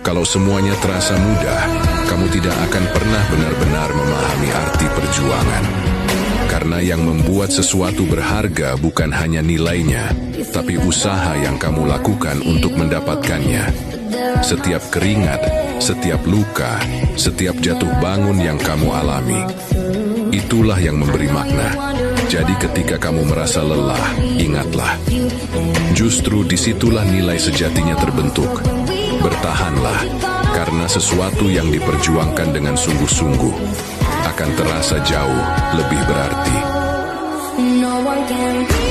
Kalau semuanya terasa mudah, kamu tidak akan pernah benar-benar memahami arti perjuangan. Karena yang membuat sesuatu berharga bukan hanya nilainya, tapi usaha yang kamu lakukan untuk mendapatkannya. Setiap keringat, setiap luka, setiap jatuh bangun yang kamu alami, itulah yang memberi makna. Jadi ketika kamu merasa lelah, ingatlah. Justru disitulah nilai sejatinya terbentuk. Bertahanlah, karena sesuatu yang diperjuangkan dengan sungguh-sungguh akan terasa jauh lebih berarti. No one can